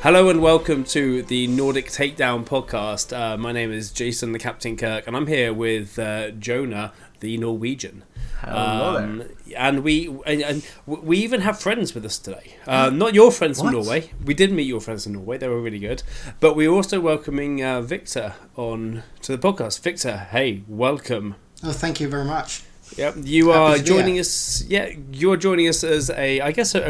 Hello and welcome to the Nordic Takedown podcast. My name is Jason, the Captain Kirk, and I'm here with Jonah, the Norwegian. Hello there. And we even have friends with us today. Not your friends from Norway. We did meet your friends in Norway. They were really good. But we're also welcoming Viktor on to the podcast. Viktor, hey, welcome. Oh, thank you very much. Yep, you are joining us. Yeah, you're joining us as a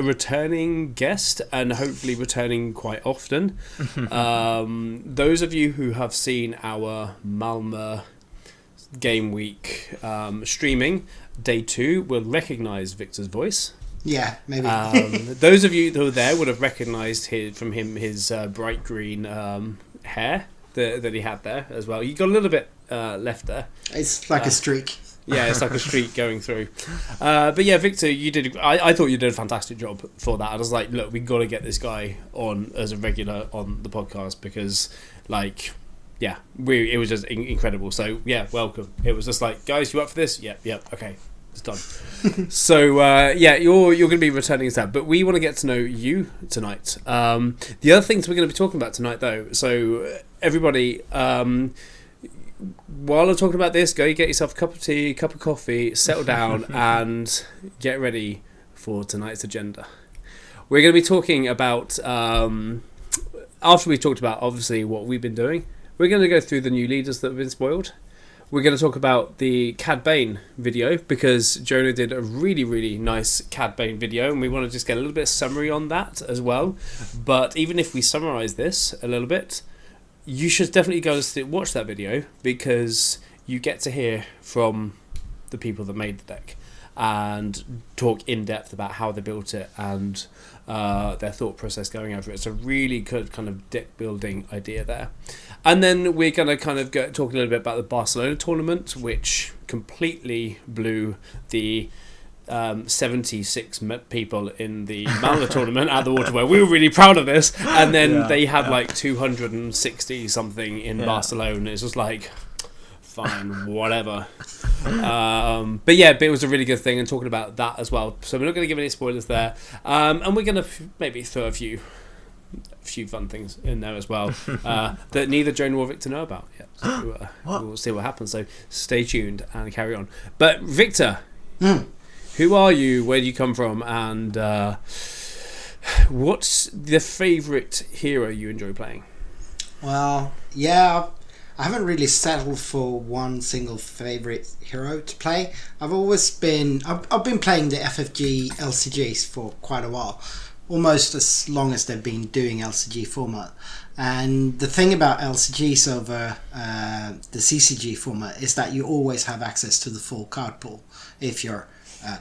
returning guest, and hopefully returning quite often. Those of you who have seen our Malmö game week streaming day 2 will recognise Viktor's voice. Yeah, maybe. Those of you who were there would have recognised his bright green hair that he had there as well. You got a little bit left there. It's like a streak. Yeah, it's like a streak going through. But yeah, Viktor, you did. I thought you did a fantastic job for that. I was like, look, we got to get this guy on as a regular on the podcast because, like, yeah, it was just incredible. So yeah, welcome. It was just like, guys, you up for this? Yep, okay, it's done. So yeah, you're going to be returning as that, but we want to get to know you tonight. The other things we're going to be talking about tonight, though. So everybody. While I'm talking about this, go get yourself a cup of tea, cup of coffee, settle down, and get ready for tonight's agenda. We're going to be talking about, after we've talked about, obviously, what we've been doing, we're going to go through the new leaders that have been spoiled. We're going to talk about the Cad Bane video, because Jonah did a really, really nice Cad Bane video, and we want to just get a little bit of summary on that as well. But even if we summarise this a little bit, you should definitely go and watch that video, because you get to hear from the people that made the deck and talk in depth about how they built it and their thought process going over it. It's a really good kind of deck building idea there. And then we're going to kind of talk a little bit about the Barcelona tournament, which completely blew the 76 people in the Malmö tournament at the water, where we were really proud of this, and then they had like 260 something in Barcelona. It's just like, fine, whatever. But it was a really good thing, and talking about that as well. So we're not going to give any spoilers there, and we're going to maybe throw a few fun things in there as well that neither Jonah or Viktor know about yet. So we'll see what happens. So stay tuned and carry on. But Viktor. Who are you? Where do you come from? And what's the favourite hero you enjoy playing? Well, yeah, I haven't really settled for one single favourite hero to play. I've been playing the FFG LCGs for quite a while, almost as long as they've been doing LCG format. And the thing about LCGs over the CCG format is that you always have access to the full card pool if you're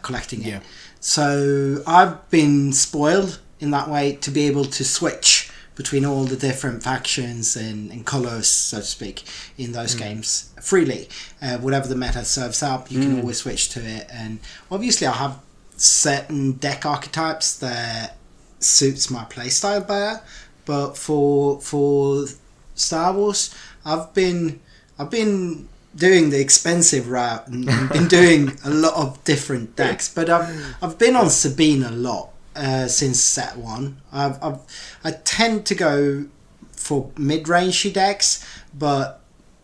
collecting it. So I've been spoiled in that way to be able to switch between all the different factions and colours, so to speak, in those games freely. Whatever the meta serves up, you can always switch to it. And obviously I have certain deck archetypes that suits my playstyle better, but for Star Wars, I've been doing the expensive route and been doing a lot of different decks, but I've been on Sabine a lot since set 1. I tend to go for mid-rangey decks, but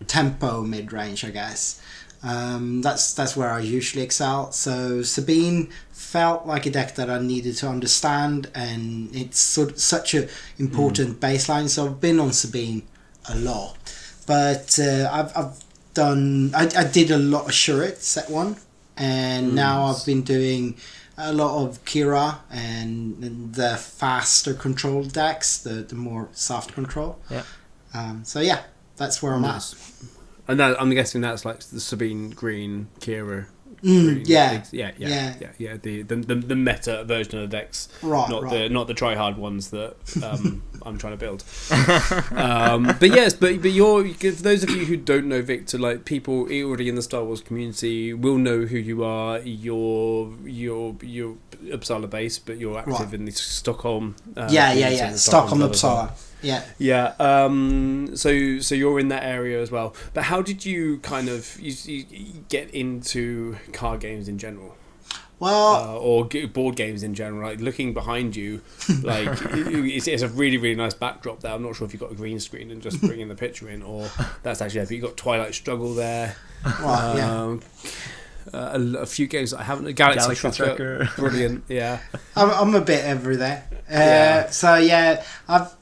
tempo mid-range, I guess. That's where I usually excel. So Sabine felt like a deck that I needed to understand, and it's such a important baseline. So I've been on Sabine a lot, but I did a lot of Shurit set 1, and now I've been doing a lot of Kira and the faster control decks, the more soft control. So yeah, that's where I'm at. And that, I'm guessing that's like the Sabine Green, Kira. Yeah. The meta version of the decks, not the try hard ones that I'm trying to build. But you're, for those of you who don't know Viktor, like people already in the Star Wars community will know who you are. You're Uppsala based, but you're active in the Stockholm. Stockholm, Uppsala. Yeah. So you're in that area as well. But how did you kind of you get into card games in general? Well, or board games in general. Like looking behind you, like it's a really really nice backdrop there. I'm not sure if you've got a green screen and just bringing the picture in, or that's actually there. But you've got Twilight Struggle there. well, A few games that I haven't. Galaxy Trucker, brilliant. Yeah, I'm a bit everywhere. Yeah. So yeah, I've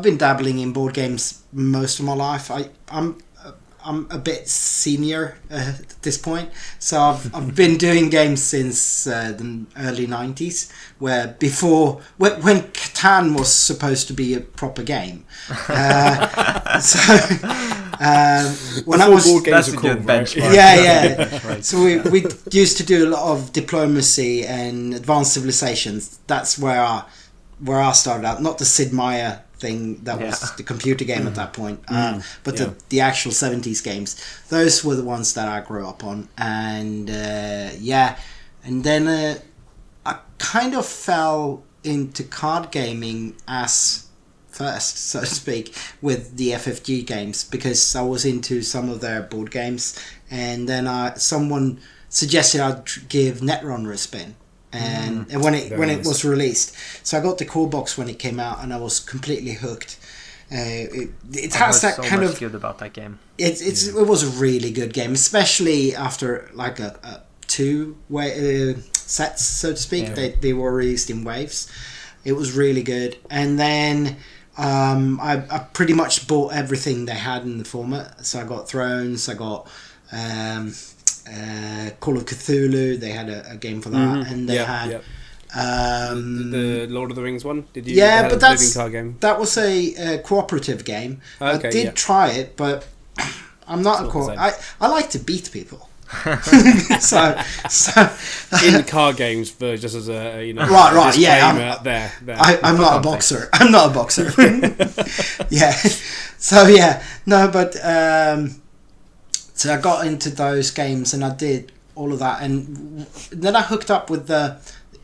been dabbling in board games most of my life. I'm a bit senior at this point, so I've been doing games since the early 90s, when Catan was supposed to be a proper game. When I was board games that's are a cool, good right? benchmark. Yeah. Right. So we used to do a lot of diplomacy and advanced civilizations. That's where I started out. Not the Sid Meier thing that was the computer game at that point, but the actual 70s games. Those were the ones that I grew up on, and and then I kind of fell into card gaming as first, so to speak, with the FFG games, because I was into some of their board games, and then someone suggested I'd give Netrunner a spin. And when it was released, so I got the core box when it came out, and I was completely hooked. It has that kind of good about that game. It was a really good game, especially after like a two-way sets, so to speak. Yeah. They were released in waves. It was really good, and then I pretty much bought everything they had in the format. So I got Thrones, I got Call of Cthulhu. They had a game for that, and they had the Lord of the Rings one. Did you? Yeah, but card game? that was a cooperative game. Okay, I did try it, but I'm not I like to beat people. so in the card games, for just as a right, yeah. I'm not a boxer. I'm not a boxer. Yeah. So yeah, no, but so I got into those games and I did all of that, and then I hooked up with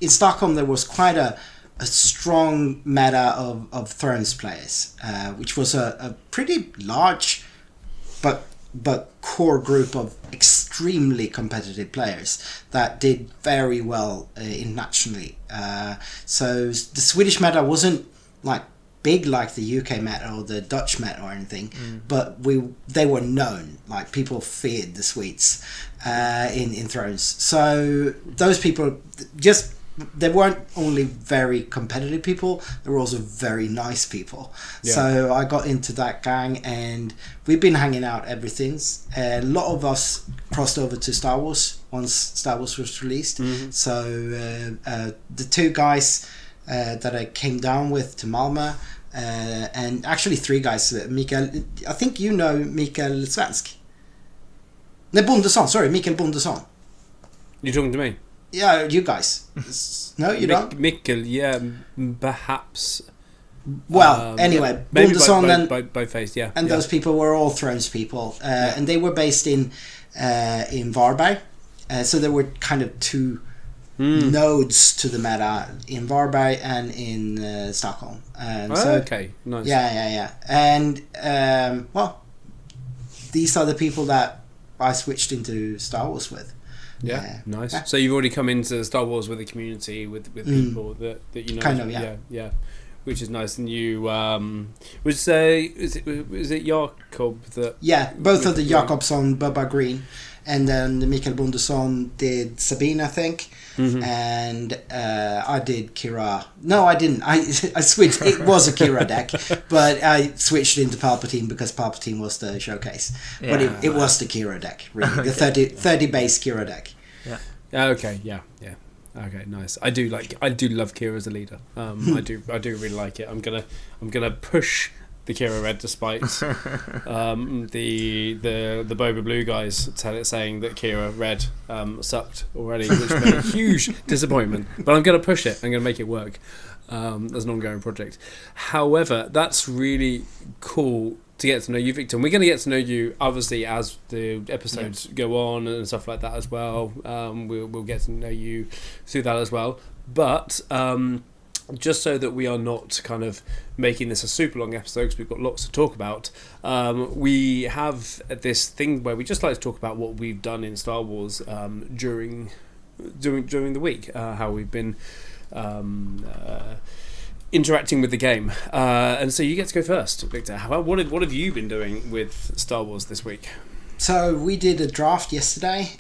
in Stockholm there was quite a strong meta of Thrones players, which was a pretty large but core group of extremely competitive players that did very well internationally. So the Swedish meta wasn't like big like the UK meta or the Dutch meta or anything, but they were known. Like people feared the Swedes in Thrones. So those people they weren't only very competitive people, they were also very nice people. Yeah. So I got into that gang, and we've been hanging out ever since. A lot of us crossed over to Star Wars once Star Wars was released. So the two guys that I came down with to Malmö, and actually three guys, Mikael, I think you know Mikael Svensk. Nej, Bondesson, sorry, Mikael Bondesson. You're talking to me? Yeah, you guys. No, you don't? Mikkel, yeah, perhaps. Well, anyway, Bondesson by face, yeah. And those people were all Thrones people, and they were based in Varberg. So there were kind of two nodes to the meta in Varberg and in Stockholm. Okay, nice. Yeah. And well, these are the people that I switched into Star Wars with. Yeah, nice. Yeah. So you've already come into Star Wars with a community with people that you know. Kind of, yeah. Which is nice. And you was it Jakob that? Yeah, both of the Jakobsson, Bubba Green, and then Mikael Bondesson did Sabine, I think, and I did Kira. No, I didn't. I switched. It was a Kira deck, but I switched into Palpatine because Palpatine was the showcase. Yeah. But it was the Kira deck, really, the 30 base Kira deck. Yeah. Okay. Yeah. Okay, nice. I do love Kira as a leader. I do really like it. I'm gonna push the Kira red despite the Boba blue guys saying that Kira red sucked already, which made a huge disappointment. But I'm gonna push it. I'm gonna make it work as an ongoing project. However, that's really cool to get to know you, Viktor. And we're going to get to know you obviously as the episodes go on and stuff like that as well. We'll get to know you through that as well. But just so that we are not kind of making this a super long episode, because we've got lots to talk about, we have this thing where we just like to talk about what we've done in Star Wars during during the week. How we've been interacting with the game. And so you get to go first, Viktor. What have you been doing with Star Wars this week? So we did a draft yesterday.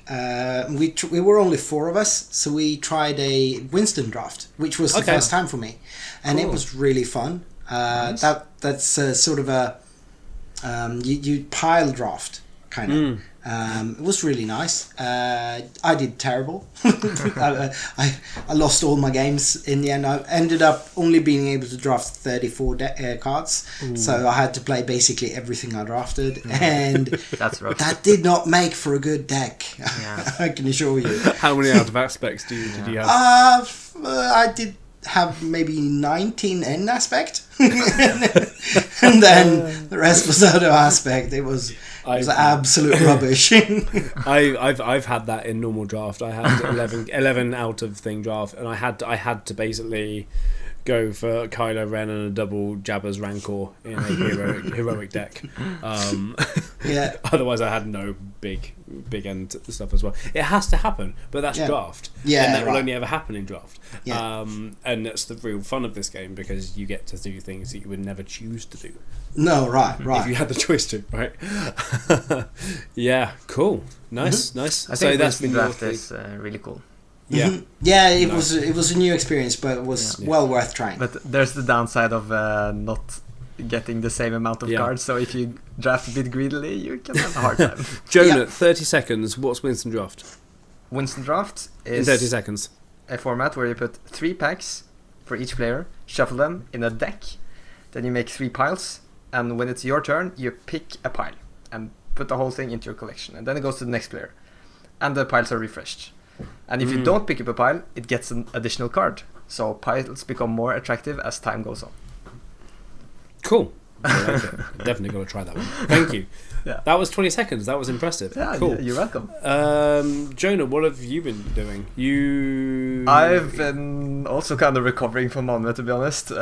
We were only 4 of us, so we tried a Winston draft, which was the first time for me, and it was really fun. Nice. That's sort of a you pile draft kind of. It was really nice. I did terrible. I lost all my games in the end. I ended up only being able to draft 34 cards. Ooh. So I had to play basically everything I drafted, and that's rough. That did not make for a good deck. Yeah. I can assure you. How many out of aspects did you have? I did have maybe 19 in aspect, and then the rest was out of aspect. It was absolute rubbish. I've had that in normal draft. I had 11 out of thing draft, and I had to basically go for Kylo Ren and a double Jabba's Rancor in a heroic deck. Yeah. Otherwise, I had no big end stuff as well. It has to happen, but that's draft. Yeah, and that will only ever happen in draft. Yeah. And that's the real fun of this game, because you get to do things that you would never choose to do. No, right. If you had the choice to, right? Yeah, cool, nice. I think that's the draft is really cool. Yeah, yeah. It was a new experience, but it was well worth trying. But there's the downside of not getting the same amount of cards. So if you draft a bit greedily, you can have a hard time. Jonah, 30 seconds. What's Winston draft? Winston draft is in 30 seconds. A format where you put 3 packs for each player, shuffle them in a deck, then you make 3 piles, and when it's your turn, you pick a pile and put the whole thing into your collection, and then it goes to the next player, and the piles are refreshed. And if you don't pick up a pile, it gets an additional card. So piles become more attractive as time goes on. Cool. I like it. Definitely got to try that one. Thank you. Yeah. That was 20 seconds. That was impressive. Yeah, cool. You're welcome. Jonah, what have you been doing? I've been also kind of recovering from Malmö, to be honest.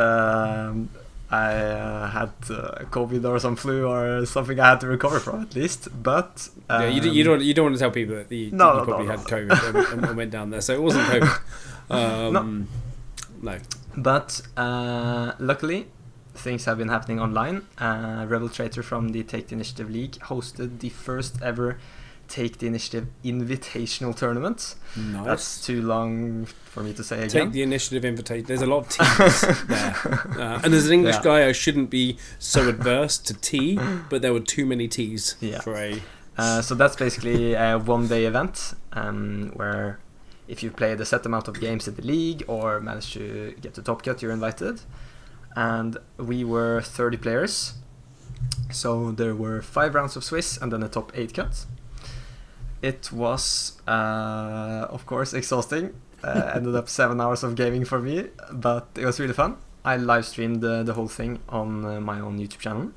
I had COVID or some flu or something I had to recover from, at least. But you don't want to tell people that you probably had COVID and went down there, so it wasn't COVID. No. But luckily, things have been happening online. Rebel Traitor from the Take the Initiative League hosted the first ever Take the Initiative Invitational Tournament. Nice. That's too long for me to say again. Take the Initiative Invitation. There's a lot of T's there. And as an English guy, I shouldn't be so adverse to tea, but there were too many T's for a... So that's basically a one-day event where if you played a set amount of games in the league or managed to get to Top Cut, you're invited. And we were 30 players. So there were 5 rounds of Swiss and then a top 8 cut. It was, of course, exhausting. Ended up 7 hours of gaming for me, but it was really fun. I live streamed the whole thing on my own YouTube channel.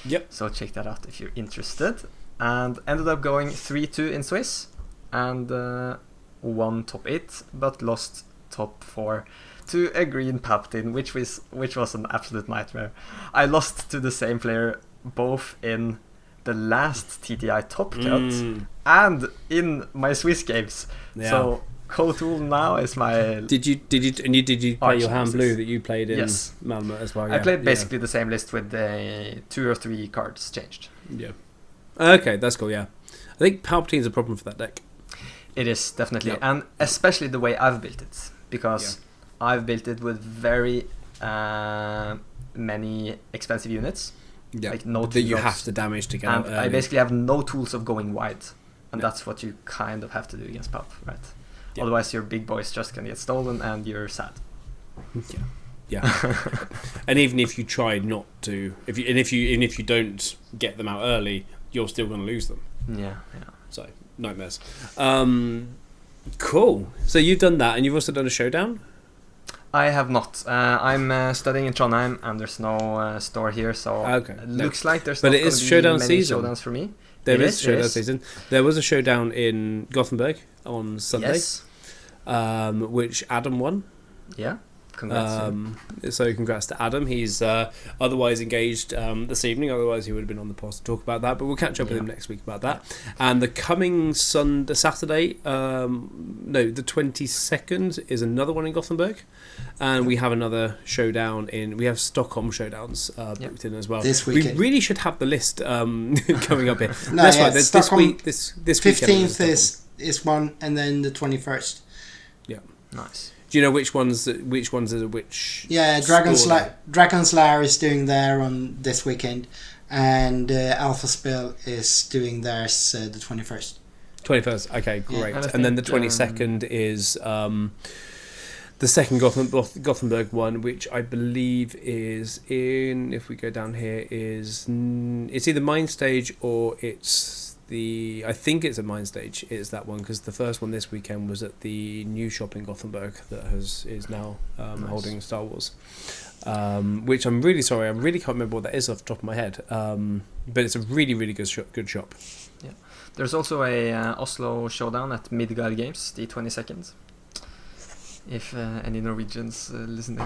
Yep. So check that out if you're interested. And ended up going 3-2 in Swiss and won top 8, but lost top 4 to a green Palpatine, which was an absolute nightmare. I lost to the same player both in the last TTI Top Cut and in my Swiss games. Yeah. So Kotul now is my... Did you play your hand blue that you played in Malmö as well? I played basically the same list with 2 or 3 cards changed. Yeah. Okay, that's cool, yeah. I think Palpatine's a problem for that deck. It is, definitely. Yep. And especially the way I've built it. Because I've built it with very many expensive units. Yeah, like no that you have to damage to get out early. I basically have no tools of going wide. And that's what you kind of have to do against Palp, right? Yeah. Otherwise your big boys just can get stolen and you're sad. Yeah. And even if you try not to, if you don't get them out early, you're still going to lose them. Yeah. So nightmares. Cool. So you've done that, and you've also done a showdown. I have not. I'm studying in Trondheim, and there's no store here, so it looks like there's not going to be showdown many season. showdowns for me. There is showdown season. There was a showdown in Gothenburg on Sunday, which Adam won. Yeah. Congrats. So congrats to Adam. He's otherwise engaged this evening. Otherwise, he would have been on the pod to talk about that. But we'll catch up with him next week about that. And the coming Saturday, the 22nd is another one in Gothenburg, and we have another showdown we have Stockholm showdowns booked in as well. This weekend. We really should have the list coming up here. No, that's yeah, right. This week, this 15th is one, and then the 21st. Yeah, Nice. Do you know which ones are which? Yeah, Dragon's Lair is doing there on this weekend, and Alpha Spill is doing theirs the 21st. 21st. Okay, great. Yeah. And then the 22nd is the second Gothenburg one, which I believe is in. If we go down here, it's either Mind Stage or I think it's at Mind Stage. It's that one because the first one this weekend was at the new shop in Gothenburg that is now holding Star Wars, which I'm really sorry, I really can't remember what that is off the top of my head. But it's a really really good shop. Yeah, there's also a Oslo showdown at Midgard Games, the 22nd. If any Norwegians listening.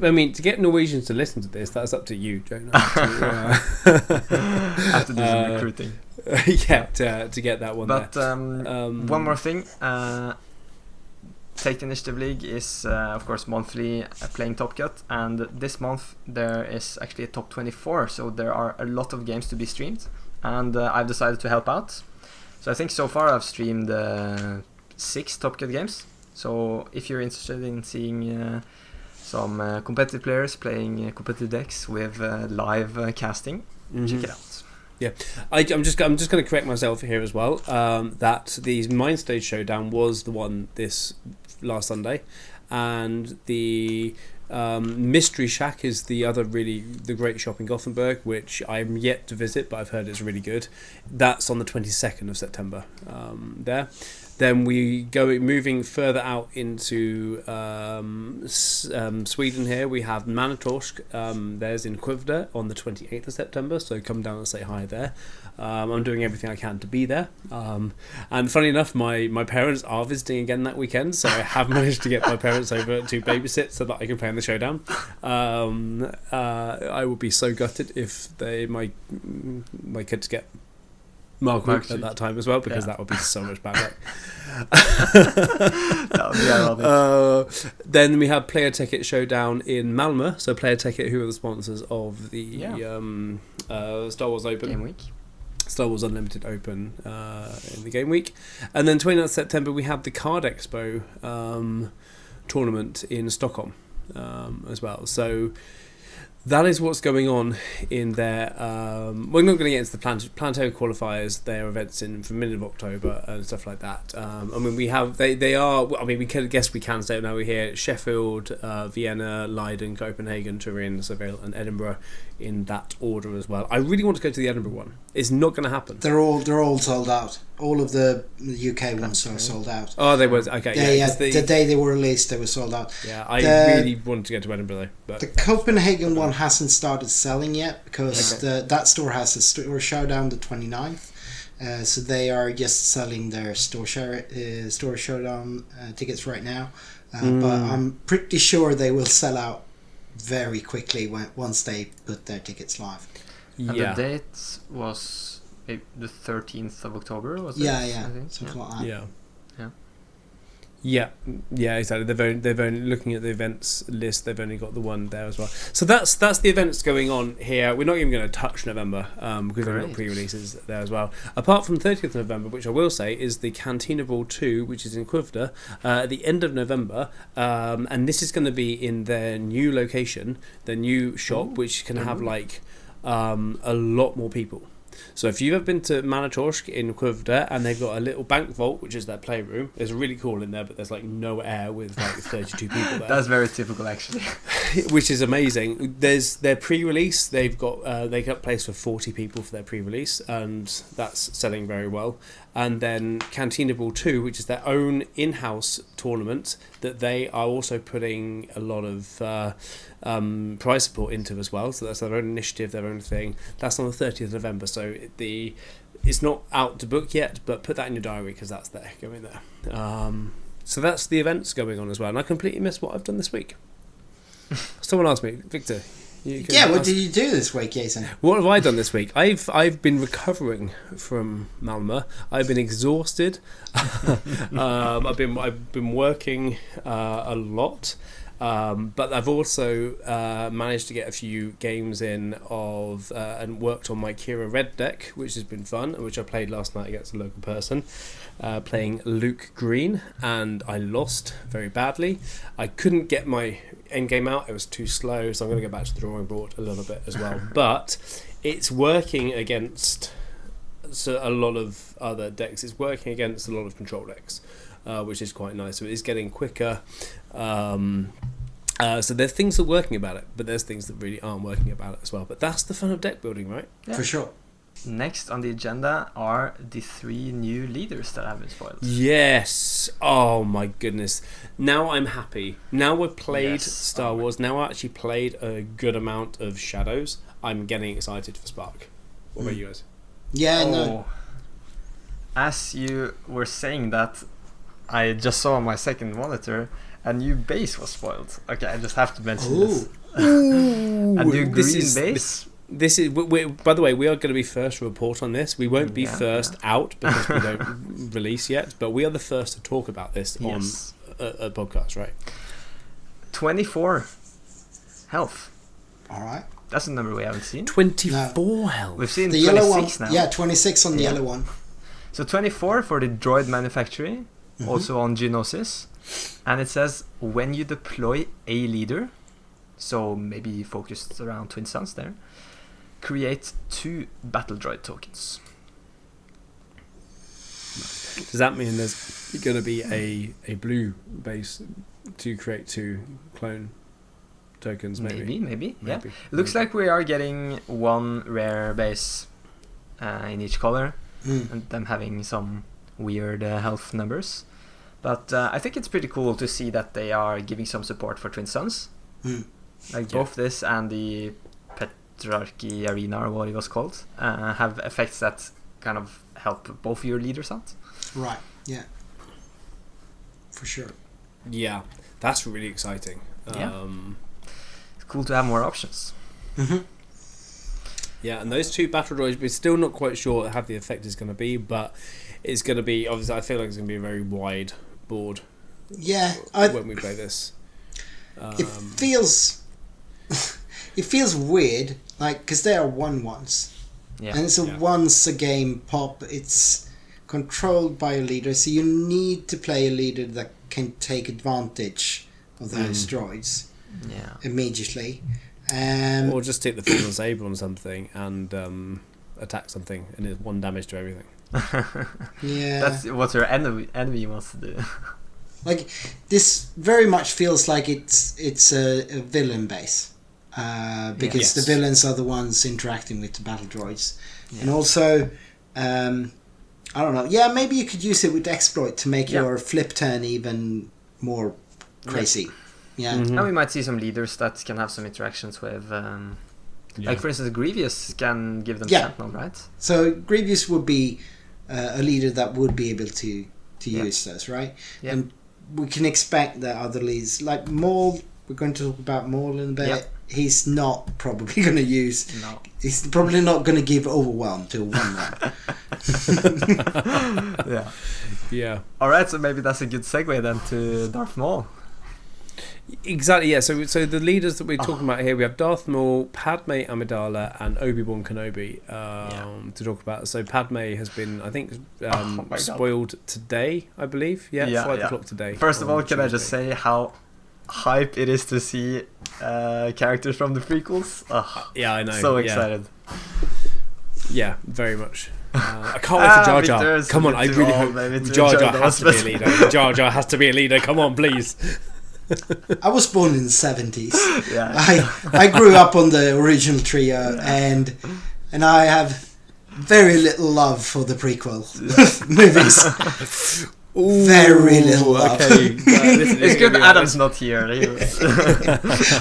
I mean, to get Norwegians to listen to this, that's up to you, Jonah. Have to do some recruiting. Yeah, to get that one. But there. One more thing. Take the Initiative League is, of course, monthly playing Top Cut, and this month there is actually a top 24, so there are a lot of games to be streamed, and I've decided to help out. So I think so far I've streamed 6 Top Cut games. So if you're interested in seeing some competitive players playing competitive decks with live casting, check it out. Yeah, I'm just going to correct myself here as well. That the Mind Stage Showdown was the one this last Sunday, and the Mystery Shack is the great shop in Gothenburg, which I'm yet to visit, but I've heard it's really good. That's on the 22nd of September. There. Then moving further out into Sweden here, we have Manatorsk. There's in Skövde on the 28th of September, so come down and say hi there. I'm doing everything I can to be there. And funny enough, my parents are visiting again that weekend, so I have managed to get my parents over to babysit so that I can play in the showdown. I would be so gutted if my kids get Mark at that time as well, because that would be so much bad luck. That would be ironic. Then we have Player Ticket Showdown in Malmö. So Player Ticket, who are the sponsors of the Star Wars Open Game Week. Star Wars Unlimited Open in the Game Week. And then 29th September we have the Card Expo tournament in Stockholm as well. So that is what's going on in there. We're not going to get into the Planetary qualifiers, their events from middle of October and stuff like that. I mean, we have they are. I mean, we can say it now. We're here: Sheffield, Vienna, Leiden, Copenhagen, Turin, Seville, and Edinburgh in that order as well. I really want to go to the Edinburgh one. It's not going to happen. They're all sold out. All of the UK ones are sold out. Oh, they were okay. Yeah. The day they were released, they were sold out. Yeah, I really wanted to go to Edinburgh though. But the Copenhagen one hasn't started selling yet because that store has a store showdown the 29th. So they are just selling their store showdown tickets right now. But I'm pretty sure they will sell out very quickly once they put their tickets live. And the date was the 13th of October, was it? Yeah, something like that. Yeah, exactly. They've only looking at the events list. They've only got the one there as well. So that's the events going on here. We're not even going to touch November because we've got pre-releases there as well. Apart from 30th of November, which I will say is the Cantina Ball 2, which is in Skövde, at the end of November, and this is going to be in their new location, their new shop, which can have a lot more people. So if you've ever been to Manatorsk in Skövde and they've got a little bank vault, which is their playroom, it's really cool in there, but there's no air with 32 people there. That's very typical, actually. Which is amazing. There's their pre-release. They got place for 40 people for their pre-release, and that's selling very well. And then Cantina Ball 2, which is their own in-house tournament that they are also putting a lot of prize support into as well. So that's their own initiative, their own thing. That's on the 30th of November. So it's not out to book yet, but put that in your diary because that's there, going there. So that's the events going on as well, and I completely missed what I've done this week. Someone asked me, Victor. What did you do this week, Jason? What have I done this week? I've been recovering from Malmö. I've been exhausted. I've been working a lot, but I've also managed to get a few games in and worked on my Kira Red deck, which has been fun, which I played last night against a local person, playing Luke Green, and I lost very badly. I couldn't get my endgame out, it was too slow, so I'm going to go back to the drawing board a little bit as well. But it's working against a lot of other decks. It's working against a lot of control decks, which is quite nice. So it is getting quicker. So there's things that are working about it, but there's things that really aren't working about it as well. But that's the fun of deck building, right? Yeah. For sure. Next on the agenda are the 3 new leaders that have been spoiled. Yes. Oh my goodness. Now I'm happy. Now we've played Star Wars. Now I actually played a good amount of Shadows. I'm getting excited for Spark. What about you guys? Yeah, no. As you were saying that, I just saw on my second monitor a new base was spoiled. Okay, I just have to mention this. A new green base. This is. By the way, we are going to be first to report on this. We won't be first out because we don't release yet, but we are the first to talk about this on a podcast, right? 24 health. All right. That's a number we haven't seen. 24 health. We've seen the 26 yellow one. now. Yeah, 26 on the yellow one. So 24 for the droid manufacturing, also on Geonosis. And it says when you deploy a leader, so maybe focused around Twin Suns there, create 2 battle droid tokens. Does that mean there's going to be a blue base to create 2 clone tokens? Maybe. Yeah. Looks like we are getting 1 rare base in each color, and them having some weird health numbers. But I think it's pretty cool to see that they are giving some support for Twin Suns. Like both this and the Petrarchy Arena, or what it was called, have effects that kind of help both your leaders out. Right, yeah. For sure. Yeah, that's really exciting. It's cool to have more options. Yeah, and those 2 battle droids, we're still not quite sure how the effect is going to be, but it's going to be, obviously, I feel like it's going to be a very wide board. Yeah, when we play this. It feels weird, like, because they are 1/1s. Yeah. And it's a once a game pop. It's controlled by a leader, so you need to play a leader that can take advantage of those droids immediately. Or just take the Fallen Saber on something and attack something, and it's 1 damage to everything. Yeah, that's what your enemy wants to do. Like, this very much feels like it's a villain base, because the villains are the ones interacting with the battle droids, and also I don't know. Yeah, maybe you could use it with exploit to make your flip turn even more crazy. Yeah, and we might see some leaders that can have some interactions with. Like, for instance, Grievous can give them Sentinel, right? So Grievous would be a leader that would be able to use those, right? Yeah. And we can expect that other leads, like Maul, we're going to talk about Maul in a bit. Yep. He's not probably going to use... No. He's probably not going to give Overwhelm to a 1/1. Yeah. Alright, so maybe that's a good segue then to Darth Maul. Exactly, yeah. So the leaders that we're talking about here, we have Darth Maul, Padme Amidala, and Obi-Wan Kenobi to talk about. So Padme has been, I think, spoiled today, I believe. 5 o'clock today. First of all, can I just say how hype it is to see characters from the prequels? Yeah, I know. So excited. Yeah, very much. I can't wait for Jar Jar. Victor's Come on, I really hope Jar Jar has to be a leader. Jar Jar has to be a leader. Come on, please. I was born in the 70s. I grew up on the original trio, and I have very little love for the prequel movies. Very little love. Okay. It's good Adam's not here.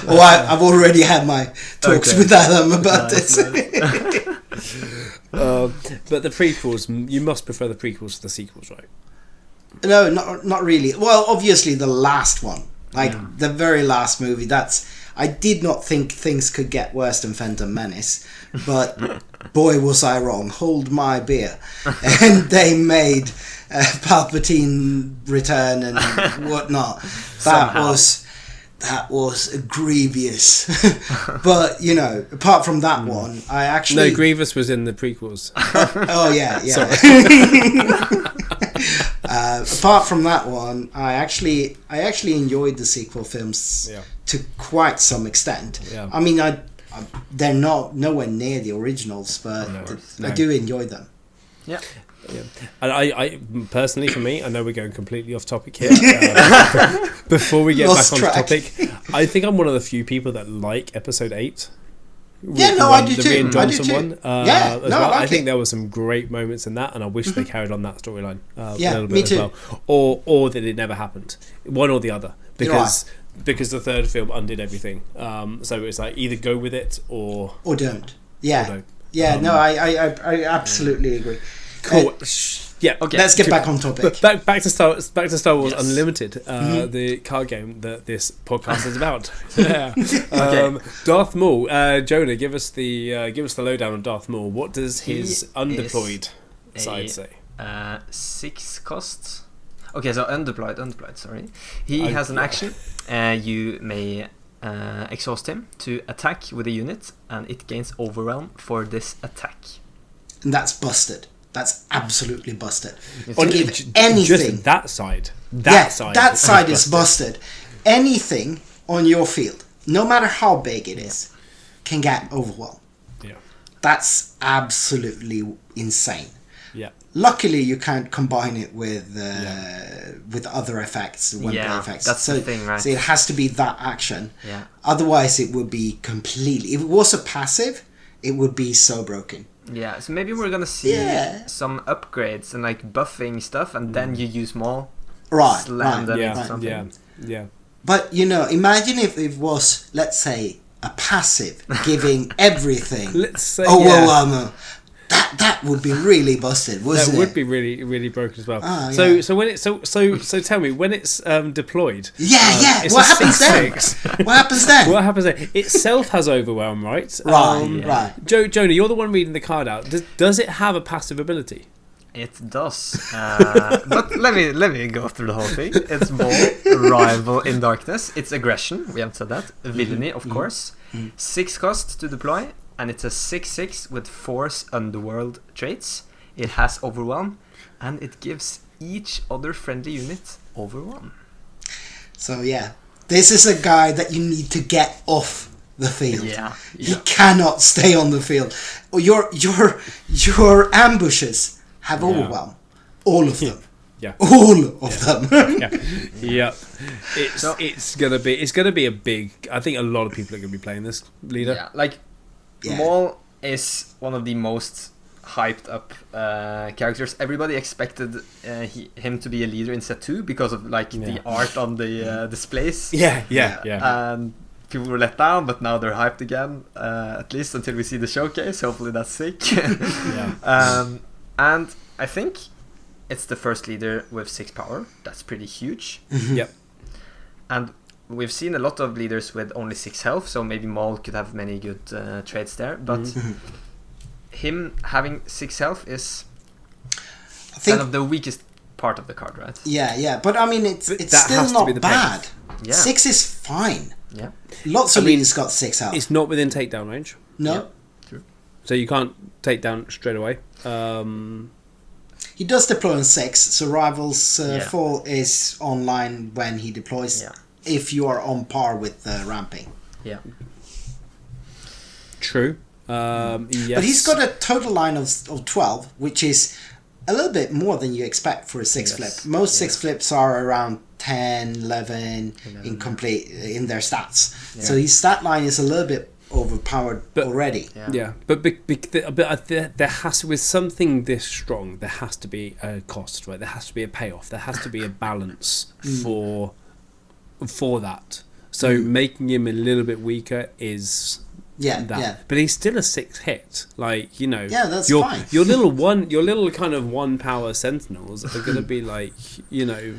I've already had my talks with Adam about this. But the prequels, you must prefer the prequels to the sequels, right? No, not really. Well, obviously the last one, like the very last movie. I did not think things could get worse than Phantom Menace, but boy was I wrong. Hold my beer, and they made Palpatine return and whatnot. That was grievous. But apart from that one, I actually Grievous was in the prequels. oh yeah. Apart from that one, I actually enjoyed the sequel films to quite some extent. Yeah. I mean, they're nowhere near the originals, but I do enjoy them. Yeah. Yeah. And I personally, for me, I know we're going completely off topic here. Before we get Lost back on track. topic, I think I'm one of the few people that like Episode 8. Yeah, no, I do the too. Rian I do Johnson too. one. Yeah, as no, well. I like I think it. there were some great moments in that, and I wish they carried on that storyline a Yeah, little bit me as too. well, or that it never happened, one or the other, because the third film undid everything. So it's like either go with it or don't. Yeah, or don't. yeah. No, I absolutely agree. Cool. Yeah. Okay. Let's get back on topic. Back to Star Wars Yes. Unlimited, the card game that this podcast is about. Okay. Darth Maul. Jonah, give us the lowdown on Darth Maul. What does his undeployed side say? 6 costs. Okay, so undeployed. Sorry, he has an action. You may exhaust him to attack with a unit, and it gains overwhelm for this attack. And that's busted. That's absolutely busted. On To give anything. Just that side. That side is busted. Anything on your field, no matter how big it is, can get overwhelmed. Yeah. That's absolutely insane. Yeah. Luckily, you can't combine it with other effects, one-play effects. That's the thing, right? So it has to be that action. Yeah. Otherwise, it would be completely. If it was a passive, it would be so broken. Yeah, so maybe we're gonna see some upgrades and like buffing stuff, and then you use Maul. Right. Slam them Yeah. into something. Yeah. But imagine if it was, let's say, a passive giving everything. Let's say. That would be really busted, wouldn't it? That would be really, really broken as well. Oh, so yeah. so when it so tell me, when it's deployed. Yeah. It's What a happens then? 6-6. What happens then? What happens there? Itself has overwhelm, right? Right. Jonah, you're the one reading the card out. Does it have a passive ability? It does, but let me go through the whole thing. It's Maul, rival in darkness. It's aggression. We haven't said that. Villainy, of course. 6 cost to deploy, and it's a 6/6 with force underworld traits. It has overwhelm, and it gives each other friendly unit overwhelm. So yeah, this is a guy that you need to get off the field. Yeah. He cannot stay on the field. Your ambushes have overwhelm. All of them. Yeah. All of them. Yeah. It's gonna be a big. I think a lot of people are gonna be playing this leader. Yeah, like Maul is one of the most hyped up characters. Everybody expected him to be a leader in set 2 because of like the art on the displays. Yeah. And people were let down, but now they're hyped again. At least until we see the showcase. Hopefully that's sick. And I think it's the first leader with 6 power. That's pretty huge. Yep. And we've seen a lot of leaders with only 6 health, so maybe Maul could have many good traits there. But him having 6 health is kind of the weakest part of the card, right? Yeah. But I mean, it's that still has to be not the bad. Yeah. 6 is fine. Yeah. Lots of leaders got 6 health. It's not within takedown range, No. Yeah. True. so you can't take down straight away. He does deploy on 6, so Rivals Yeah. 4 is online when he deploys. Yeah. If you are on par with ramping. Yeah. True. Yes. But he's got a total line of 12, which is a little bit more than you expect for a 6 flip. Most 6 flips are around 10, 11 in their stats. Yeah. So his stat line is a little bit overpowered already. Yeah, but there has, with something this strong, there has to be a cost, right? There has to be a payoff. There has to be a balance for that. So making him a little bit weaker is Yeah, that. yeah. But he's still a 6 hit. Like, you know, Yeah, that's your, fine. Your little kind of 1 power sentinels are going to be like, you know,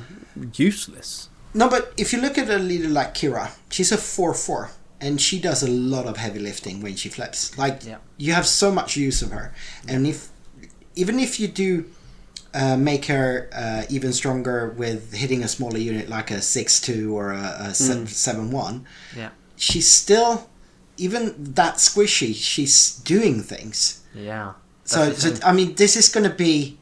useless. No, but if you look at a leader like Kira, she's a 4/4, and she does a lot of heavy lifting when she flips. Like, you have so much use of her, and even if you do make her even stronger with hitting a smaller unit like a 6/2 or a 7/1, she's still, even that squishy, she's doing things. Yeah. So I mean, this is going to be.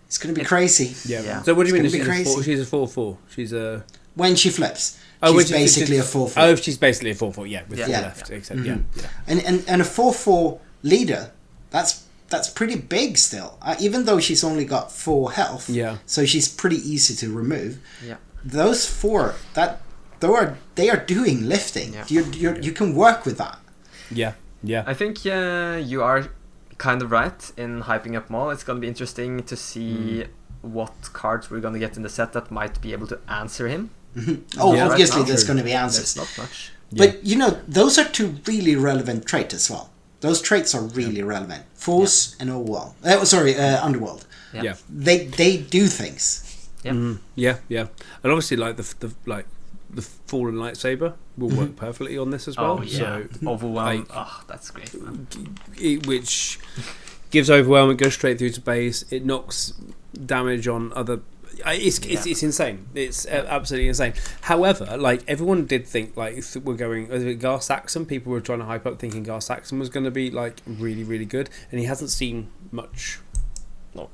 It's going to be crazy. Yeah. So what do you mean? She's a 4/4. She's a when she flips. Oh, she's basically a 4/4. Oh, she's basically a 4/4. Yeah, with 4 left. Yeah. Except, And a 4/4 leader. That's pretty big still. Even though she's only got 4 health. Yeah. So she's pretty easy to remove. Yeah. Those 4 they are doing lifting. Yeah. You can work with that. Yeah. Yeah. I think you are kind of right in hyping up Maul. It's going to be interesting to see what cards we're going to get in the set that might be able to answer him. Oh, obviously there's going to be answers. There's not much. But, you know, those are 2 really relevant traits as well. Those traits are really relevant. Force and Overworld. Underworld. Yeah. They do things. Yeah. Yeah. And obviously, like the fallen lightsaber will work perfectly on this as well. Oh yeah. So, Overwhelm. That's great, man. Which gives overwhelm. It goes straight through to base. It knocks damage on other. It's insane. It's absolutely insane. However, like everyone did think, like we're going Gar Saxon. People were trying to hype up, thinking Gar Saxon was going to be like really, really good, and he hasn't seen much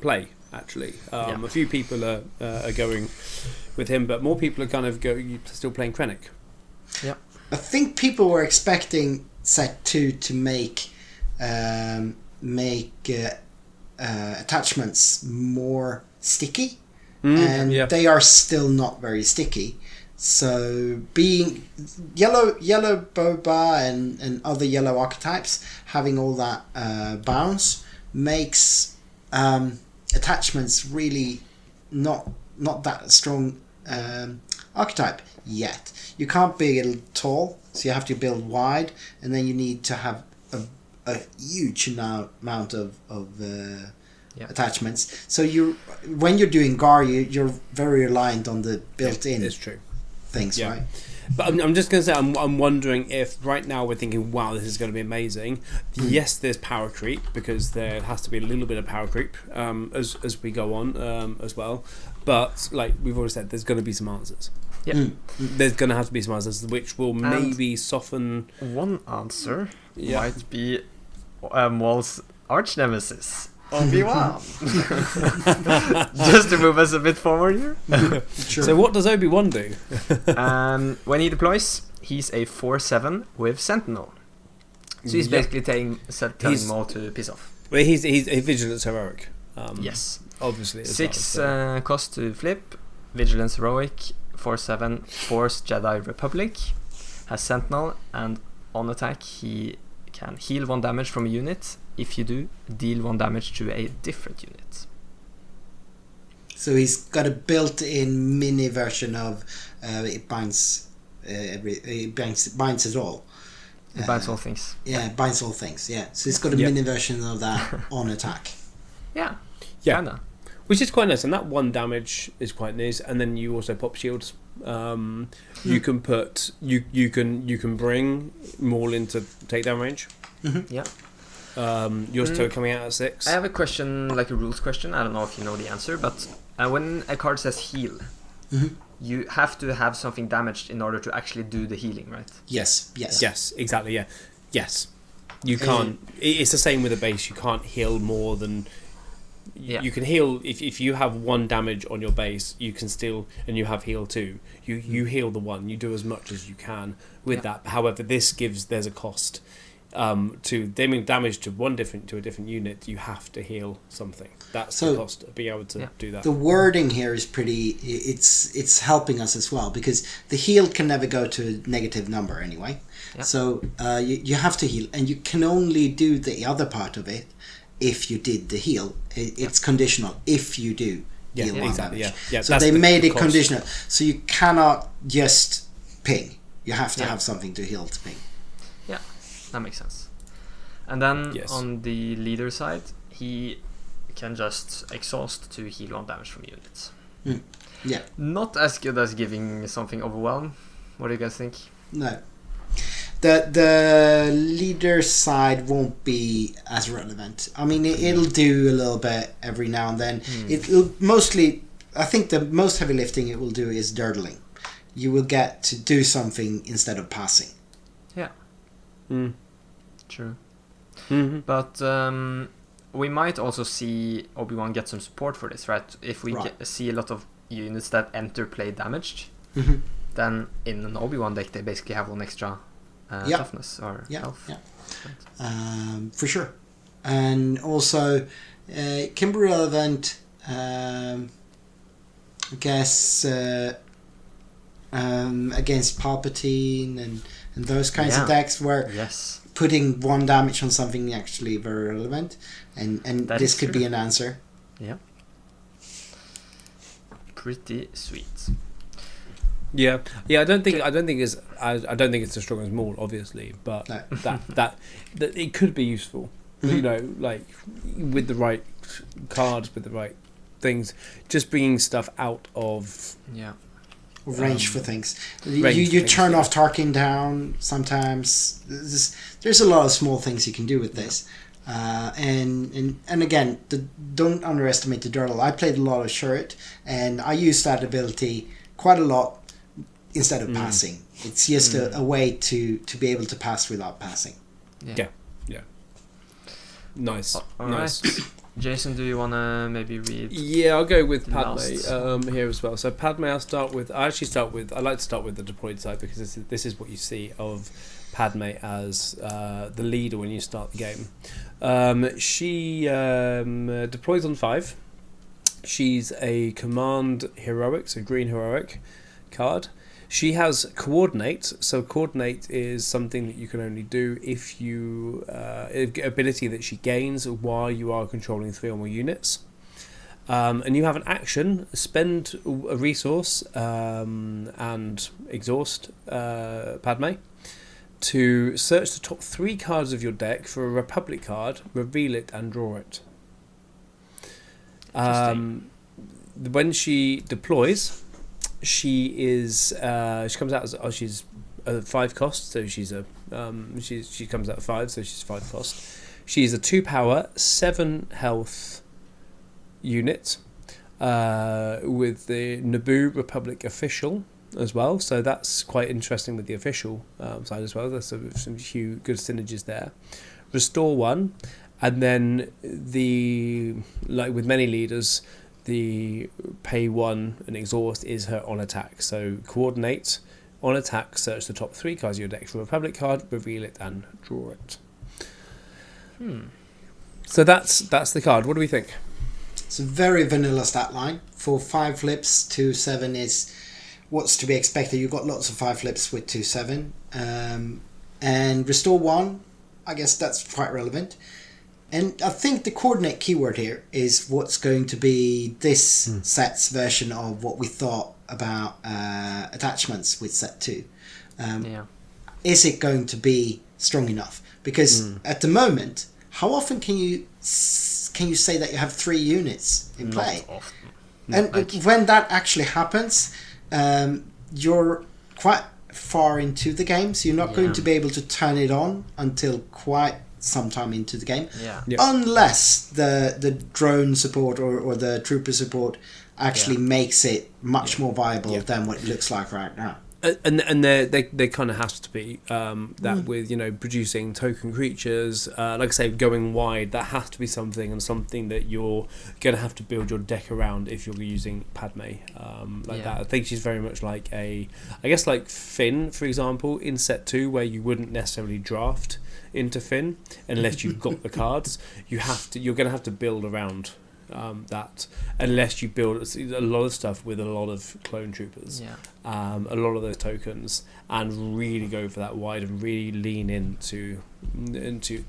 play actually. A few people are going with him, but more people are kind of still playing Krennic. Yeah, I think people were expecting set 2 to make attachments more sticky. And they are still not very sticky. So being yellow boba and other yellow archetypes having all that bounce makes attachments really not that strong archetype yet. You can't build tall, so you have to build wide, and then you need to have a huge amount of attachments. So when you're doing Gar, you're very reliant on the built-in things, right? But I'm just going to say, I'm wondering if right now we're thinking, wow, this is going to be amazing. Yes, there's power creep, because there has to be a little bit of power creep as we go on as well. But like we've already said, there's going to be some answers. Yeah. There's going to have to be some answers, which will maybe soften. One answer might be Maul's arch nemesis, Obi-Wan. Just to move us a bit forward here. Sure. So what does Obi-Wan do? When he deploys, he's a 4/7 with Sentinel. So he's basically telling Maul to piss off. Well, he's a Vigilance Heroic. Yes. Obviously. 6 cost to flip. Vigilance Heroic. 4/7 Force Jedi Republic. Has Sentinel, and on attack he can heal 1 damage from a unit. If you do, deal 1 damage to a different unit. So he's got a built-in mini version of it binds it all. It binds all things. Yeah, it binds all things. Yeah, so it's got a mini version of that on attack. Yeah. Kinda. Which is quite nice, and that 1 damage is quite nice. And then you also pop shields. You can put you can bring Maul into takedown range. Yeah. Yours two coming out at 6. I have a question, like a rules question. I don't know if you know the answer, but when a card says heal, you have to have something damaged in order to actually do the healing, right? Yes. Yes, exactly. Yeah. Yes. You can't. It's the same with a base. You can't heal more than. You can heal if you have 1 damage on your base. You can still, and you have heal 2. You heal the 1. You do as much as you can with that. However, there's a cost. To dealing damage to a different unit, you have to heal something. That's the cost of being able to do that. The wording here is pretty. It's helping us as well, because the heal can never go to a negative number anyway. Yeah. So you have to heal, and you can only do the other part of it if you did the heal. It's conditional if you do heal 1 exactly, damage. Yeah. So they made it conditional. So you cannot just ping. You have to have something to heal to ping. Yeah. that makes sense. And then Yes. on the leader side, he can just exhaust to heal 1 damage from units. Yeah. Not as good as giving something overwhelm. What do you guys think? No. The leader side won't be as relevant. I mean, it'll do a little bit every now and then. It'll mostly, I think the most heavy lifting it will do is dirtling. You will get to do something instead of passing. Yeah. True. Mm-hmm. But we might also see Obi-Wan get some support for this, right? If we see a lot of units that enter play damaged, then in an Obi-Wan deck they basically have 1 extra toughness or health. Yeah. Right. For sure. And also, it can be relevant, I guess, against Palpatine and those kinds of decks where putting 1 damage on something actually very relevant, and this could be an answer. Yeah. Pretty sweet. Yeah. I don't think it's as strong as Maul, obviously, but No. that it could be useful. You know, like with the right cards, with the right things, just bringing stuff out of range for things. You things, turn off Tarkin down sometimes. There's a lot of small things you can do with this. And again, don't underestimate the Dirtle. I played a lot of Shurret, and I used that ability quite a lot instead of passing. It's just a way to be able to pass without passing. Yeah. Nice. Nice. Right. Jason, do you want to maybe read? Yeah, I'll go with Padme here as well. So Padme, I like to start with the deployed side, because this is what you see of Padme as the leader when you start the game. She deploys on 5. She's a command heroic, so green heroic card. She has coordinate, so coordinate is something that you can only do if you ability that she gains while you are controlling 3 or more units. And you have an action, spend a resource and exhaust Padme to search the top 3 cards of your deck for a Republic card, reveal it and draw it. When she deploys, she comes out as she's a 5 cost, so she comes out at 5, so she's 5 cost. She's a 2 power, 7 health unit with the Naboo Republic official as well, so that's quite interesting with the official side as well. There's some good synergies there. Restore 1, and then like with many leaders, the pay 1 and exhaust is her on attack. So coordinate, on attack, search the top 3 cards of your deck for a Republic card, reveal it and draw it. So that's the card. What do we think? It's a very vanilla stat line. For 5 flips, 2/7 is what's to be expected. You've got lots of 5 flips with 2/7. And restore 1, I guess that's quite relevant. And I think the coordinate keyword here is what's going to be this set's version of what we thought about attachments with set 2. Is it going to be strong enough? Because at the moment, how often can you say that you have 3 units in play? Not often. And when that actually happens, you're quite far into the game, so you're not going to be able to turn it on until quite sometime into the game, unless the drone support or the trooper support actually makes it much more viable than what it looks like right now. And they kind of has to be that with producing token creatures, like I say, going wide. That has to be something that you're going to have to build your deck around if you're using Padme that. I think she's very much like like Finn, for example, in set 2, where you wouldn't necessarily draft into Finn unless you've got the cards. You're going to have to build around that, unless you build a lot of stuff with a lot of clone troopers, a lot of those tokens, and really go for that wide and really lean into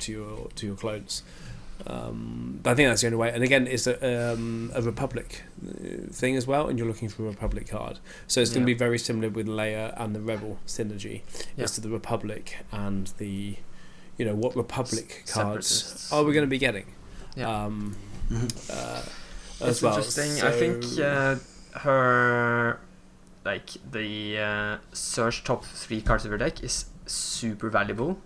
your clones. I think that's the only way. And again, it's a Republic thing as well, and you're looking for a Republic card, so it's going to be very similar with Leia and the Rebel synergy. It's to the Republic and the what Republic cards Separatists. are we going to be getting. Yeah. As It's well. interesting. So, I think her the search top 3 cards of her deck is super valuable.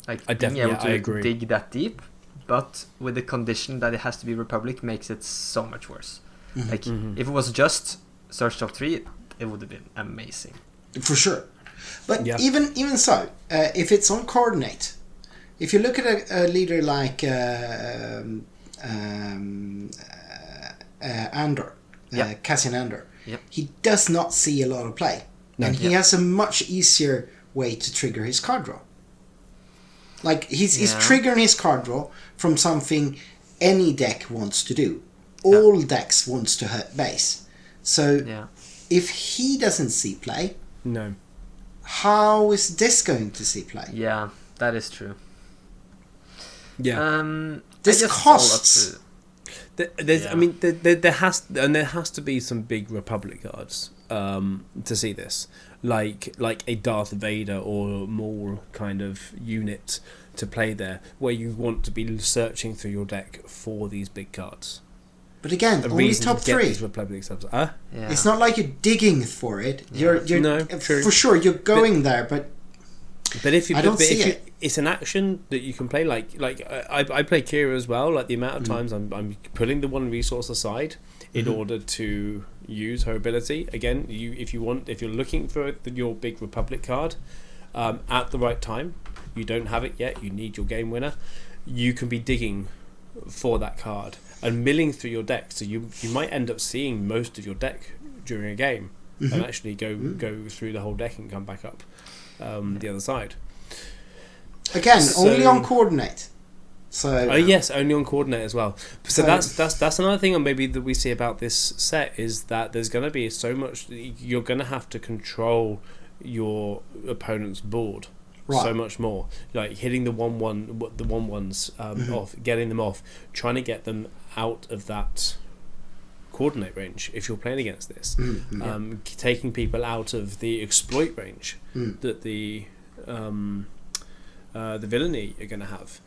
Like being able I to agree. dig that deep, but with the condition that it has to be Republic makes it so much worse. Like if it was just search top 3, it would have been amazing. For sure. But Yeah. even so, if it's on coordinate, if you look at a leader like Andor, Cassian Andor, he does not see a lot of play. No. And he has a much easier way to trigger his card draw. Like, he's triggering his card draw from something any deck wants to do. All decks wants to hurt base. So, if he doesn't see play, no. how is this going to see play? Yeah, that is true. Yeah. This costs. I mean, there has to be some big Republic cards to see this, like a Darth Vader or Maul kind of unit to play there, where you want to be searching through your deck for these big cards. But again, only top 3. These Republic subs. It's not like you're digging for it. You're No, true. for sure you're going there, but if you I don't see it. It's an action that you can play. Like I play Kira as well. Like the amount of times I'm putting the one resource aside in order to use her ability. Again, if you're looking for your big Republic card at the right time, you don't have it yet. You need your game winner. You can be digging for that card and milling through your deck. So you might end up seeing most of your deck during a game and actually go through the whole deck and come back up the other side. Again, only on coordinate. So yes, only on coordinate as well. So that's another thing, maybe that we see about this set is that there's going to be so much. You're going to have to control your opponent's board so much more. Like hitting the 1/1s off, getting them off, trying to get them out of that coordinate range if you're playing against this. Taking people out of the exploit range that the villainy are going to have,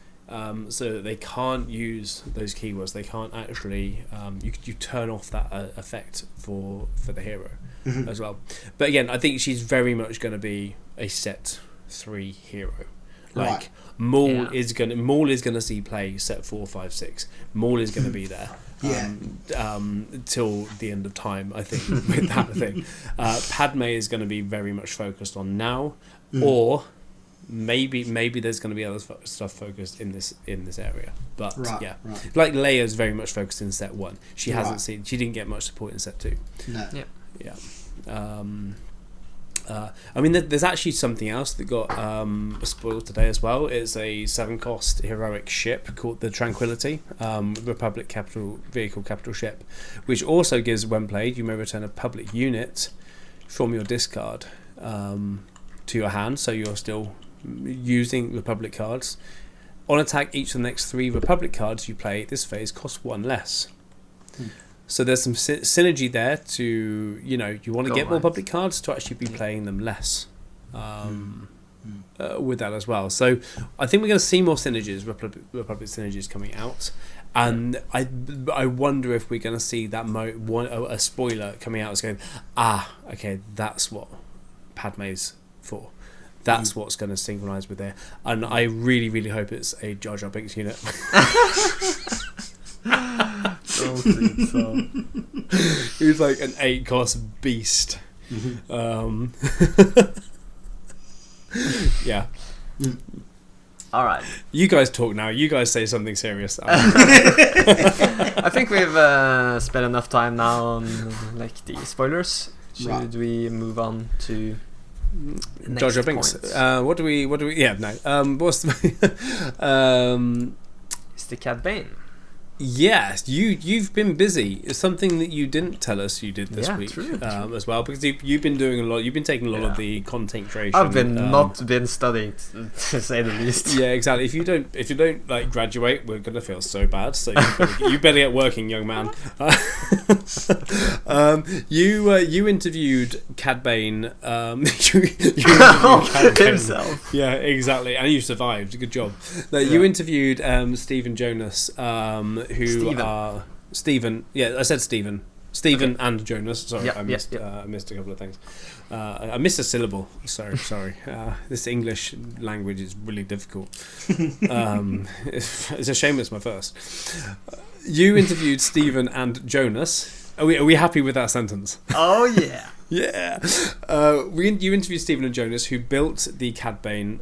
so that they can't use those keywords. They can't actually you turn off that effect for the hero as well. But again, I think she's very much going to be a set 3 hero. Like Maul is gonna see play set 4, 5, 6. Maul is gonna be there till the end of time, I think, with that thing. Padme is gonna be very much focused on now, or maybe there's gonna be other stuff focused in this area. But like Leia's very much focused in set 1. She didn't get much support in set 2. No. I mean, there's actually something else that got spoiled today as well. It's a 7-cost heroic ship called the Tranquility, Republic capital ship, which also gives, when played, you may return a public unit from your discard to your hand, so you're still using Republic cards. On attack, each of the next 3 Republic cards you play this phase costs 1 less. So there's some synergy there to, you want to get more public cards to actually be playing them less with that as well. So I think we're going to see more synergies, Republic synergies coming out. And I wonder if we're going to see that a spoiler coming out as going, okay, that's what Padme's for. That's what's going to synchronise with there. And I really, really hope it's a Jar Jar Binks unit. Don't think so. He's like an 8-cost beast. Yeah. All right. You guys talk now. You guys say something serious. I think we've spent enough time now on the spoilers. Should we move on to the Jar Jar next Binks? point? What do we? Yeah, no. What's the? It's the Cad Bane. Yes, you've been busy. It's something that you didn't tell us you did this week true. As well, because you've been doing a lot. You've been taking a lot of the content creation. I've been not been studying, to say the least. Yeah, exactly. If you don't like graduate, we're gonna feel so bad. So you better get working, young man. You interviewed Cad Bane. You interviewed Cad Bane himself. Yeah, exactly, and you survived. Good job. You interviewed Stephen Jonas. Stephen. Yeah, I said Stephen. Stephen and Jonas. Sorry, I missed a couple of things. I missed a syllable. Sorry. This English language is really difficult. It's a shame it's my first. You interviewed Stephen and Jonas. Are we happy with that sentence? Oh yeah. Yeah. You interviewed Stephen and Jonas, who built the Cad Bane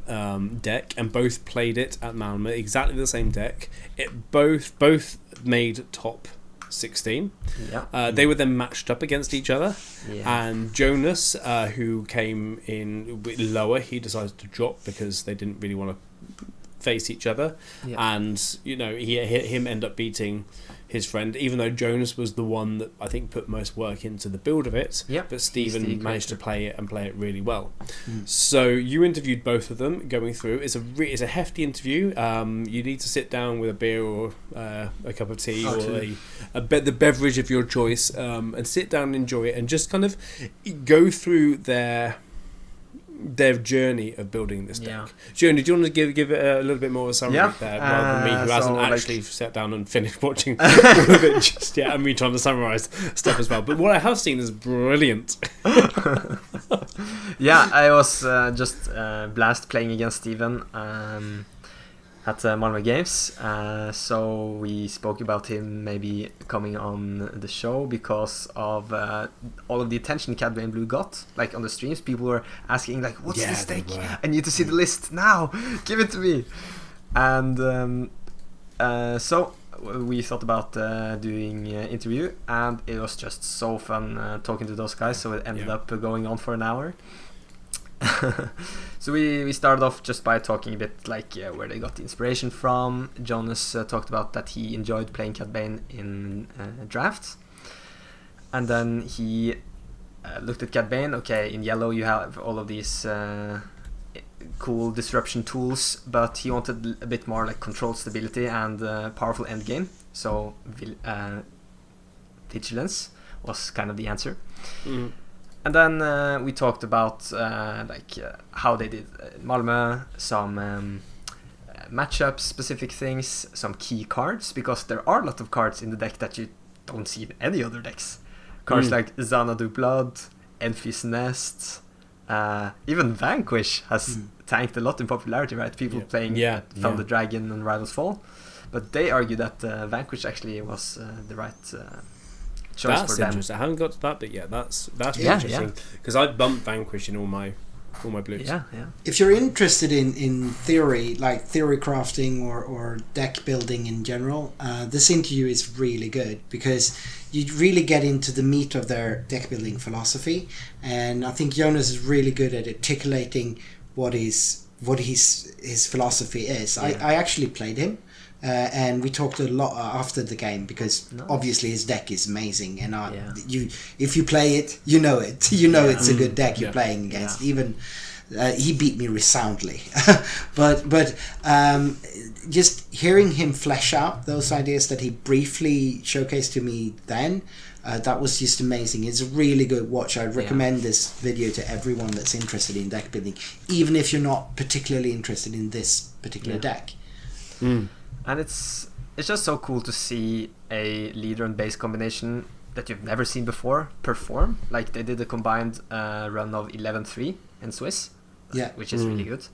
deck, and both played it at Malmö, exactly the same deck. It both made top 16. Yeah. They were then matched up against each other. Yeah. And Jonas, who came in lower, he decided to drop because they didn't really want to face each other. Yeah. And him end up beating his friend, even though Jonas was the one that I think put most work into the build of it. Yep. But Stephen managed to play it really well. So you interviewed both of them, going through. It's a hefty interview. You need to sit down with a beer or a cup of tea or the beverage of your choice, and sit down and enjoy it, and just kind of go through their journey of building this deck. June, did you want to give it a little bit more of a summary there, rather than me, who hasn't actually sat down and finished watching all of it just yet, and me trying to summarise stuff as well? But what I have seen is brilliant. Yeah, I was just blast playing against Steven at Malmö Games, so we spoke about him maybe coming on the show because of all of the attention Cad Bane Blue got. Like on the streams, people were asking like, "What's this deck? I need to see the list now. Give it to me." And so we thought about doing interview, and it was just so fun talking to those guys. So it ended up going on for an hour. So we started off just by talking a bit like where they got the inspiration from. Jonas talked about that he enjoyed playing Cad Bane in drafts, and then he looked at Cad Bane. Okay, in yellow you have all of these cool disruption tools, but he wanted a bit more like controlled stability and powerful endgame. So vigilance was kind of the answer. And then we talked about how they did Malmö, some matchup specific things, some key cards, because there are a lot of cards in the deck that you don't see in any other decks. Cards like Xanadu Blood, Enfys Nest, even Vanquish has tanked a lot in popularity, right? People playing Thunder Dragon and Rivals Fall, but they argue that Vanquish actually was the right choice for them. Interesting. I haven't got to that bit yet. That's really interesting, because I've bumped Vanquish in all my blues. Yeah. If you're interested in theory, like theory crafting or deck building in general, this interview is really good because you really get into the meat of their deck building philosophy, and I think Jonas is really good at articulating what his philosophy is. I actually played him. And we talked a lot after the game because obviously his deck is amazing, and if you play it, you know it. You know it's a good deck you're playing against. Even he beat me resoundly, but just hearing him flesh out those ideas that he briefly showcased to me then, that was just amazing. It's a really good watch. I'd recommend this video to everyone that's interested in deck building, even if you're not particularly interested in this particular deck. And it's just so cool to see a leader and base combination that you've never seen before perform. Like they did a combined run of 11-3 in Swiss, which is really good.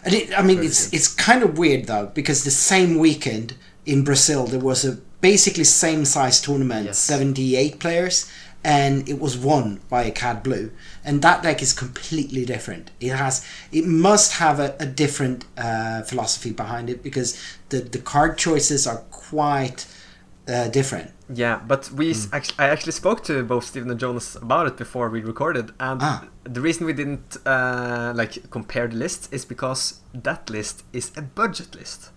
And it's kind of weird though, because the same weekend in Brazil there was a basically same size tournament, 78 players, and it was won by a Cad Blue, and that deck is completely different. It must have a different philosophy behind it, because the card choices are quite different. Yeah, but I actually spoke to both Steven and Jonas about it before we recorded, and the reason we didn't compare the lists is because that list is a budget list.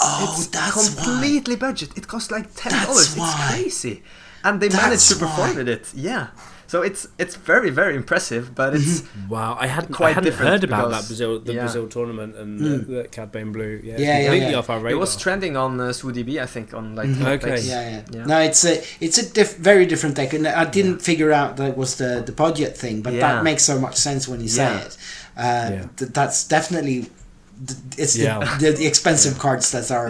Oh, that's completely budget. It costs like $10. That's It's why. crazy, and they That's managed to perform why. with it. Yeah, so it's very, very impressive, but it's Wow, I hadn't different heard about because- that yeah. Brazil tournament and the Cad Bane Blue. Yeah, Yeah, completely yeah. off our radar. it was trending on SWDB, I think, on like Mhm. Okay. Yeah. No, it's a very different deck, and I didn't figure out that it was the budget thing, but Yeah. that makes so much sense when you say Yeah. it. Yeah. That's definitely it's Yeah. the expensive cards that are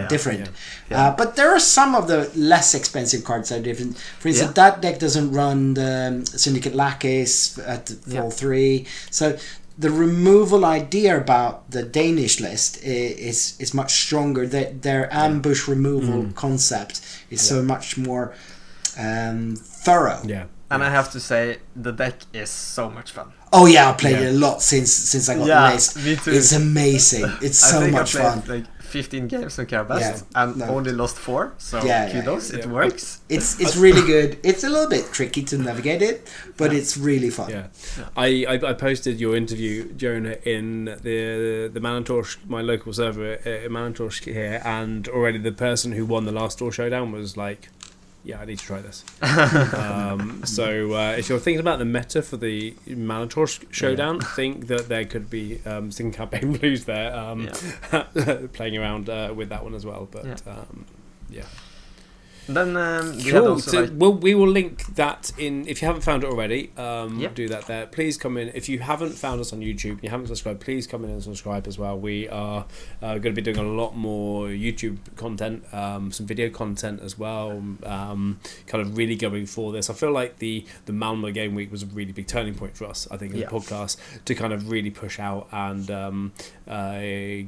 different. Yeah. But there are some of the less expensive cards that are different. For instance, that deck doesn't run the Syndicate Lackeys at fall 3, so the removal idea about the Danish list is much stronger. Their ambush removal concept is so much more thorough. Yeah. And I have to say, the deck is so much fun. Oh yeah, I played it a lot since I got the list. Me too. It's amazing. It's I so think much I fun. played like 15 games on Carabast and only lost 4, so kudos, it works. It's really good. It's a little bit tricky to navigate it, but it's really fun. Yeah, I posted your interview, Jonah, in the Manantorsk, my local server in Manantorsk here, and already the person who won the last Store Showdown was like, yeah, I need to try this. So if you're thinking about the meta for the Manantorsk Showdown, think that there could be some Cad Bane Blues there playing around with that one as well. But yeah. Then we had Cool. also So we will link that in. If you haven't found it already, do that there. Please come in. If you haven't found us on YouTube, you haven't subscribed, please come in and subscribe as well. We are going to be doing a lot more YouTube content, some video content as well. Kind of really going for this. I feel like the Malmö Game Week was a really big turning point for us. I think in the podcast to kind of really push out and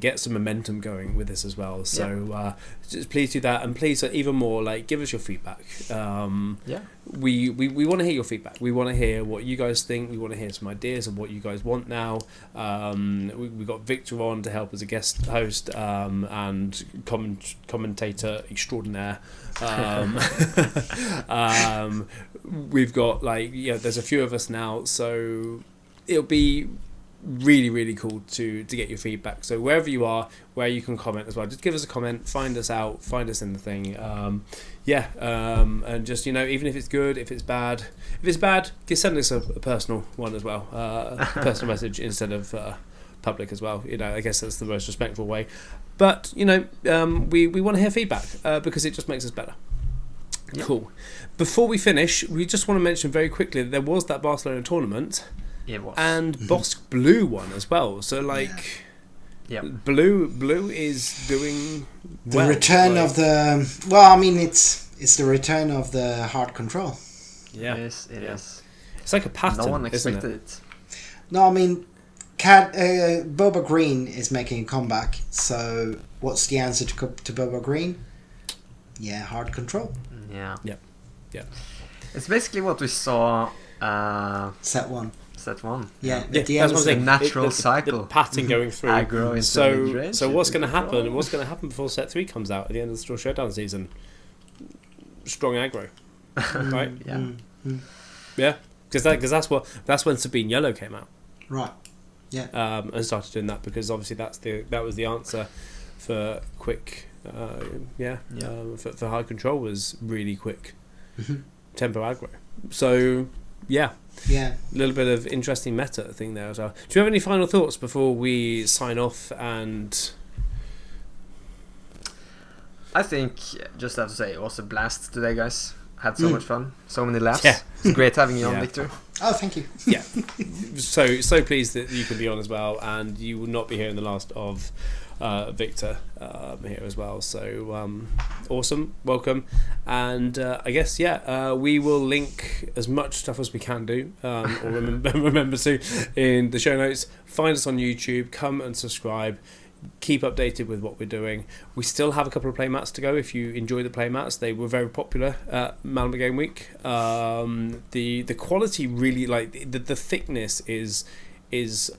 get some momentum going with this as well. So just please do that, and please even more give us your feedback. We want to hear your feedback. We want to hear what you guys think. We want to hear some ideas of what you guys want now. We got Viktor on to help as a guest host and commentator extraordinaire. We've got there's a few of us now, so it'll be really, really cool to get your feedback. So wherever you are, where you can comment as well, just give us a comment, find us out, find us in the thing. And just even if it's good, if it's bad, just send us a personal one as well, a personal message instead of public as well. I guess that's the most respectful way. But we want to hear feedback because it just makes us better. Cool. Before we finish, we just want to mention very quickly that there was that Barcelona tournament. It was. And Bosk Blue won as well. So Blue is doing the return of the. Well, I mean, it's the return of the hard control. Yeah, it is. It's like a pattern. No one expected isn't it. No, I mean, Boba Green is making a comeback. So, what's the answer to Boba Green? Yeah, hard control. Yeah. Yeah. It's basically what we saw. Set 1. Yeah. At the that's end what I'm saying. Natural cycle. The pattern going through. Aggro into mid-range. So what's going to happen? What's going to happen before set 3 comes out at the end of the Straw Showdown season? Strong aggro, right? Yeah, because that's when Sabine Yellow came out. Right. Yeah. And started doing that because obviously that was the answer for quick. For high control was really quick tempo aggro. So yeah, a little bit of interesting meta thing there as well. Do you have any final thoughts before we sign off? And I think just have to say it was a blast today, guys. Had so much fun, so many laughs. Yeah. It's great having you on, Viktor. Oh, thank you. Yeah, so pleased that you can be on as well, and you will not be hearing the last of Viktor here as well. So awesome, welcome, and I guess we will link as much stuff as we can do, or remember to in the show notes. Find us on YouTube, come and subscribe. Keep updated with what we're doing. We still have a couple of playmats to go. If you enjoy the playmats, they were very popular at Malmö Game Week. The quality really, the thickness is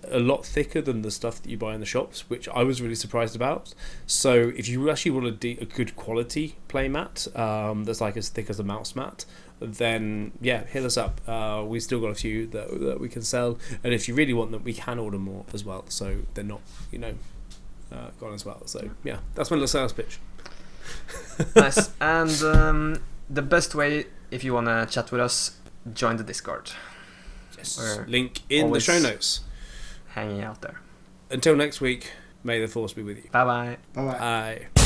a lot thicker than the stuff that you buy in the shops, which I was really surprised about. So if you actually want a good quality playmat that's as thick as a mouse mat, then hit us up. We still got a few that we can sell, and if you really want them, we can order more as well. So they're not gone as well. So yeah, that's my little sales pitch. Nice. And the best way, if you want to chat with us, join the Discord. Yes. We're Link in the show notes. Hanging out there. Until next week, may the force be with you. Bye bye. Bye bye. Bye.